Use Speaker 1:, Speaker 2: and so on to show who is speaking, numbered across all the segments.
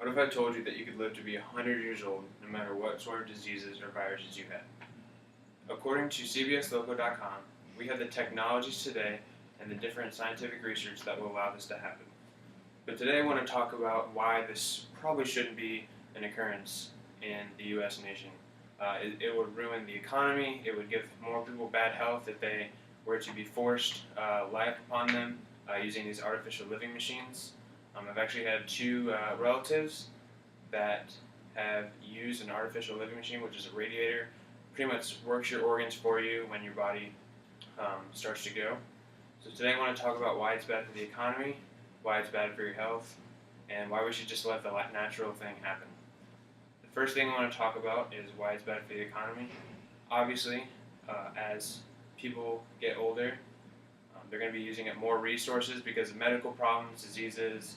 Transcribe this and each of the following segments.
Speaker 1: What if I told you that you could live to be 100 years old no matter what sort of diseases or viruses you had? According to CBSLocal.com, we have the technologies today and the different scientific research that will allow this to happen. But today I want to talk about why this probably shouldn't be an occurrence in the U.S. nation. It would ruin the economy. It would give more people bad health if they were to be forced life upon them using these artificial living machines. I've actually had two relatives that have used an artificial living machine, which is a radiator. Pretty much works your organs for you when your body starts to go. So today I want to talk about why it's bad for the economy, why it's bad for your health, and why we should just let the natural thing happen. The first thing I want to talk about is why it's bad for the economy. Obviously, as people get older, they're going to be using up more resources because of medical problems, diseases,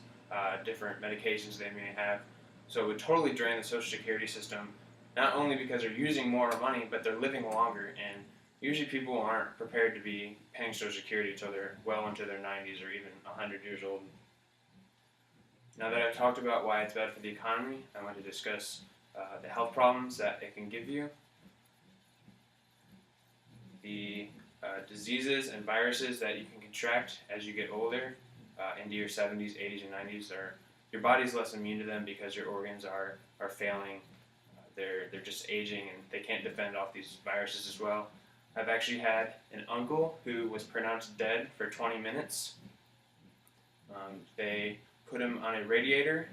Speaker 1: different medications they may have. So it would totally drain the Social Security system, not only because they're using more money, but they're living longer. And usually people aren't prepared to be paying Social Security until they're well into their 90s or even 100 years old. Now that I've talked about why it's bad for the economy, I want to discuss the health problems that it can give you, the diseases and viruses that you can contract as you get older into your 70s, 80s, and 90s. Your body's less immune to them because your organs are failing. They're just aging and they can't defend off these viruses as well. I've actually had an uncle who was pronounced dead for 20 minutes. They put him on a radiator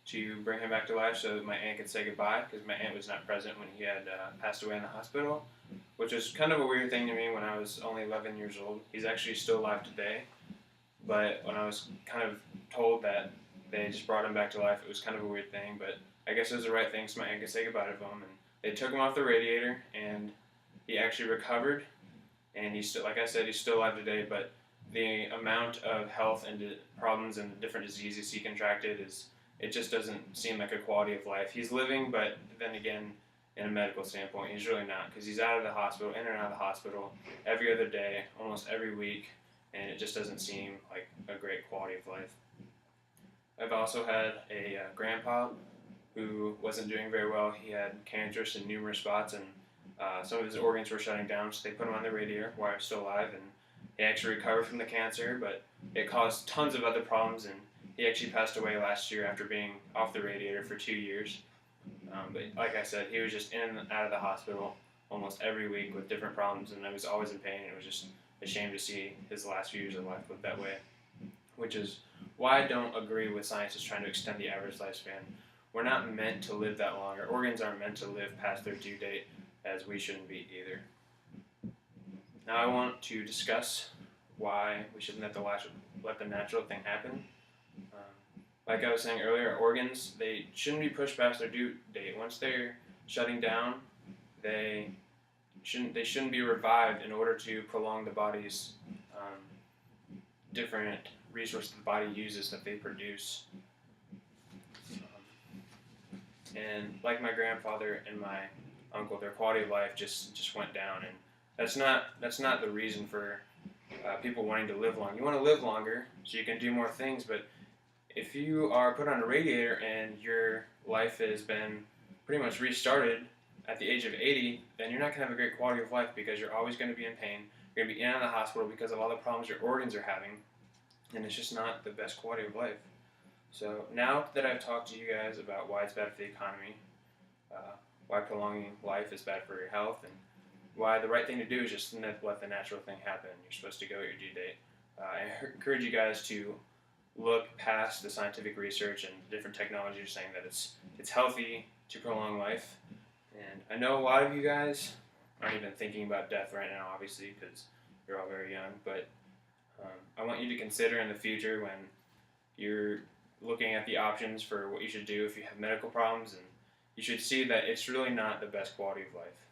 Speaker 1: to bring him back to life so that my aunt could say goodbye, because my aunt was not present when he had passed away in the hospital, which was kind of a weird thing to me when I was only 11 years old. He's actually still alive today, but when I was kind of told that they just brought him back to life, it was kind of a weird thing, but I guess it was the right thing so my aunt could say goodbye to him, and they took him off the radiator, and he actually recovered, and he's still, like I said, he's still alive today, but the amount of health and problems and different diseases he contracted it just doesn't seem like a quality of life. He's living, but then again, in a medical standpoint, he's really not, because he's out of the hospital, in and out of the hospital, every other day, almost every week, and it just doesn't seem like a great quality of life. I've also had a grandpa who wasn't doing very well. He had cancerous in numerous spots, and some of his organs were shutting down, so they put him on the radiator while he was still alive, and he actually recovered from the cancer, but it caused tons of other problems, and he actually passed away last year after being off the radiator for 2 years. But like I said, he was just in and out of the hospital almost every week with different problems, and I was always in pain. It was just a shame to see his last few years of life look that way, which is why I don't agree with scientists trying to extend the average lifespan. We're not meant to live that long. Our organs aren't meant to live past their due date, as we shouldn't be either. Now I want to discuss why we shouldn't let the natural thing happen. Like I was saying earlier, our organs, they shouldn't be pushed past their due date. Once they're shutting down, they shouldn't be revived in order to prolong the body's different resources the body uses that they produce. And like my grandfather and my uncle, their quality of life just went down, and that's not the reason for people wanting to live long. You want to live longer so you can do more things, but if you are put on a radiator and your life has been pretty much restarted at the age of 80, then you're not going to have a great quality of life because you're always going to be in pain. You're going to be in and out of the hospital because of all the problems your organs are having, and it's just not the best quality of life. So now that I've talked to you guys about why it's bad for the economy, why prolonging life is bad for your health, and why the right thing to do is just let the natural thing happen. You're supposed to go at your due date. I encourage you guys to look past the scientific research and different technologies saying that it's healthy to prolong life. And I know a lot of you guys aren't even thinking about death right now, obviously, because you're all very young, but I want you to consider in the future when you're looking at the options for what you should do if you have medical problems, and you should see that it's really not the best quality of life.